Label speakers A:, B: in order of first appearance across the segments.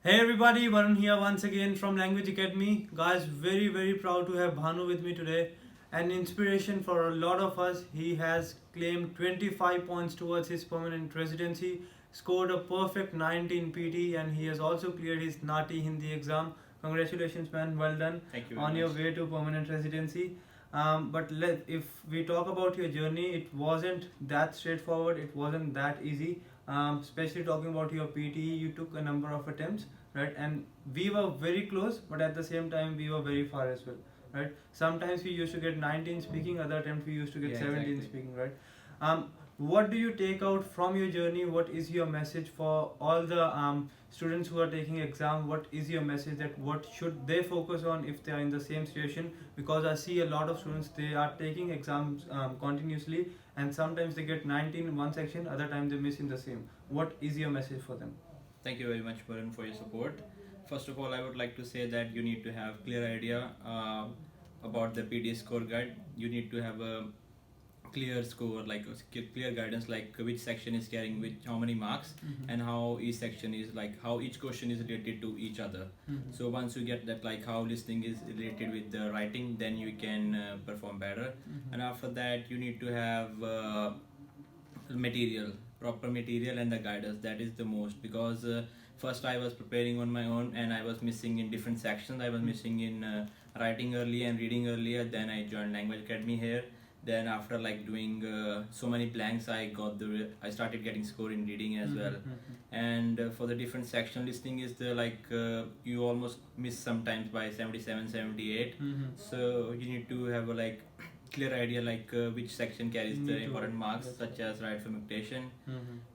A: Hey everybody, Varun here once again from Language Academy. Guys, very proud to have Bhanu with me today. An inspiration for a lot of us. He has claimed 25 points towards his permanent residency, scored a perfect 19 PT, and he has also cleared his NAATI Hindi exam. Congratulations man, well done.
B: Thank you
A: on
B: very
A: your
B: much.
A: way to permanent residency. If we talk about your journey, it wasn't that straightforward, it wasn't that easy. Especially talking about your PTE, you took a number of attempts, right? And we were very close, but at the same time, we were very far as well, right? Sometimes we used to get 19 speaking, other attempts we used to get
B: Yeah,
A: 17
B: exactly.
A: speaking, right? What do you take out from your journey? What is your message for all the students who are taking exam? What is your message that what should they focus on if they are in the same situation? Because I see a lot of students, they are taking exams continuously, and sometimes they get 19 in one section, other time they miss in the same. What is your message for them?
B: Thank you very much, Varun, for your support. First of all, I would like to say that you need to have clear idea about the PTE score guide. You need to have a clear score, like clear guidance, like which section is carrying which, how many marks, and how each section is, like how each question is related to each other. So once you get that, like how listening is related with the writing, then you can perform better. And after that, you need to have material, proper material, and the guidance. That is the most, because first I was preparing on my own and I was missing in different sections. I was missing in writing early and reading earlier. Then I joined Language Academy here. Then after like doing so many blanks, I started getting score in reading as well. And for the different section, listening is the you almost miss sometimes by 77, 78. So you need to have a clear idea which section carries the important marks, such as right from dictation.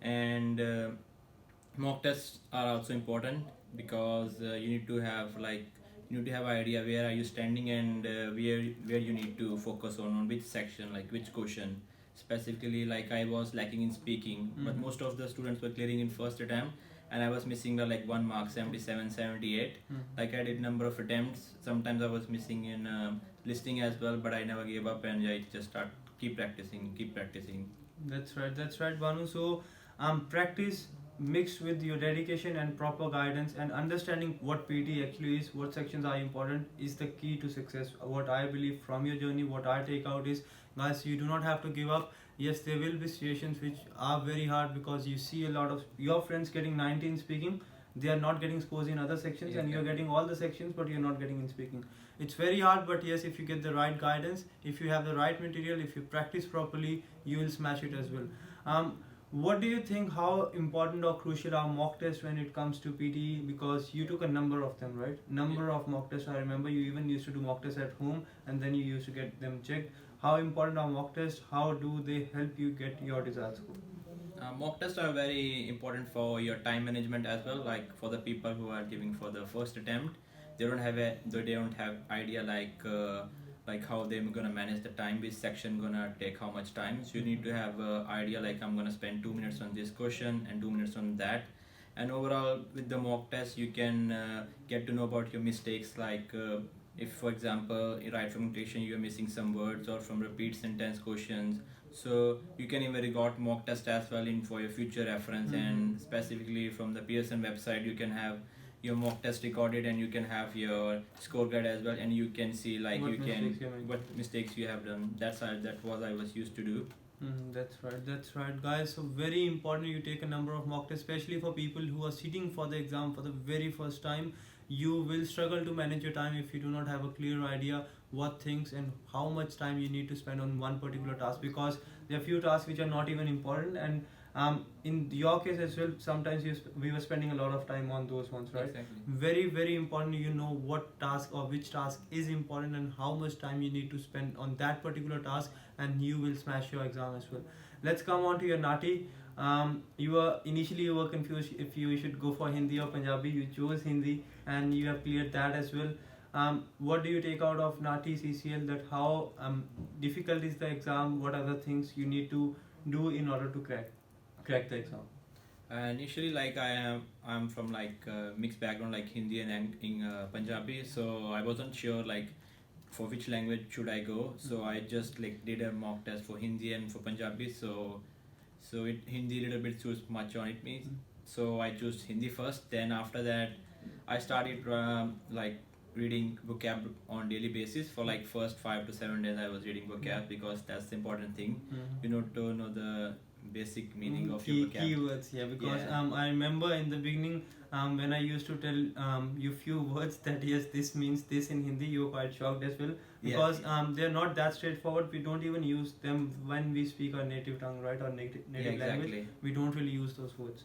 B: And mock tests are also important, because you need to have idea where are you standing, and where you need to focus on which section, like which question specifically. Like I was lacking in speaking, but most of the students were clearing in first attempt, and I was missing the 1 mark, 77, 78. Like I did number of attempts. Sometimes I was missing in listening as well, but I never gave up, and I just keep practicing.
A: That's right, Banu. So, practice mixed with your dedication and proper guidance and understanding what PT actually is, what sections are important, is the key to success. What I believe from your journey, what I take out is, guys, you do not have to give up. Yes, there will be situations which are very hard, because you see a lot of your friends getting 19 speaking, they are not getting scores in other sections, and you're getting all the sections, but you're not getting in speaking. It's very hard, but yes, if you get the right guidance, if you have the right material, if you practice properly, you will smash it as well. What do you think, how important or crucial are mock tests when it comes to PTE? Because you took a number of them, right? Number of mock tests. I remember you even used to do mock tests at home, and then you used to get them checked. How important are mock tests? How do they help you get your desired score?
B: Mock tests are very important for your time management as well. Like for the people who are giving for the first attempt, they don't have idea like how they're gonna manage the time, which section gonna take how much time. So you need to have a idea, like I'm gonna spend 2 minutes on this question and 2 minutes on that. And overall, with the mock test, you can get to know about your mistakes. If, for example, right from dictation you're missing some words, or from repeat sentence questions, so you can even record mock test as well in for your future reference. And specifically from the Pearson website, you can have your mock test recorded, and you can have your score guide as well, and you can see what mistakes you have done. That was I was used to do.
A: That's right, guys. So very important, you take a number of mock tests, especially for people who are sitting for the exam for the very first time. You will struggle to manage your time if you do not have a clear idea what things and how much time you need to spend on one particular task, because there are few tasks which are not even important. And in your case as well, sometimes we were spending a lot of time on those ones, right?
B: Exactly.
A: Very important, you know what task or which task is important and how much time you need to spend on that particular task, and you will smash your exam as well. Let's come on to your NAATI. You were confused if you should go for Hindi or Punjabi. You chose Hindi, and you have cleared that as well. What do you take out of NAATI CCL? That how difficult is the exam? What are the things you need to do in order to crack the exam?
B: Initially, I'm from mixed background, like Hindi and Punjabi, so I wasn't sure for which language should I go. So I just did a mock test for Hindi and for Punjabi. So Hindi little bit too much on it me. So I chose Hindi first. Then after that, I started like reading vocab on daily basis for like first 5 to 7 days. I was reading vocab because that's the important thing. You know, to know the basic meaning of your vocab.
A: Keywords, yeah. Because I remember in the beginning when I used to tell you few words that yes, this means this in Hindi, you were quite shocked as well, because they're not that straightforward. We don't even use them when we speak our native tongue, right, or native language. We don't really use those words.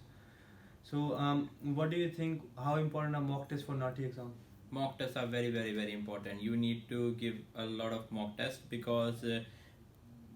A: So what do you think, how important are mock tests for NAATI exam?
B: Mock tests are very, very, very important. You need to give a lot of mock tests because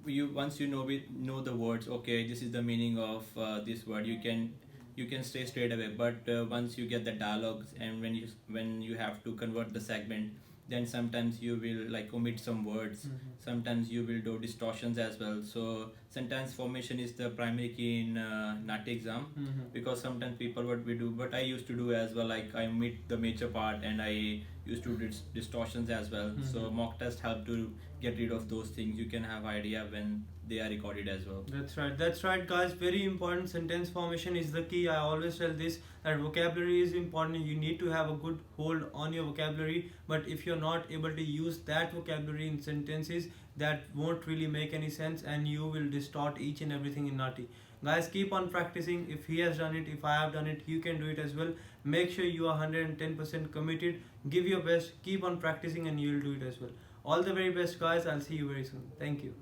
B: once you know the words, okay, this is the meaning of this word, you can stay straight away. But once you get the dialogues, and when you have to convert the segment, then sometimes you will like omit some words. Sometimes you will do distortions as well. So sentence formation is the primary key in NAATI exam, because sometimes people, what we do, but I used to do as well, like I omit the major part and I used to do distortions as well. So mock test help to get rid of those things. You can have idea when they are recorded as well.
A: That's right guys, very important. Sentence formation is the key. I always tell this, that vocabulary is important. You need to have a good hold on your vocabulary, but if you're not able to use that vocabulary in sentences, that won't really make any sense and you will distort each and everything in NAATI. Guys, keep on practicing. If he has done it, if I have done it, you can do it as well. Make sure you are 110% committed, give your best, keep on practicing, and you will do it as well. All the very best guys. I'll see you very soon. Thank you.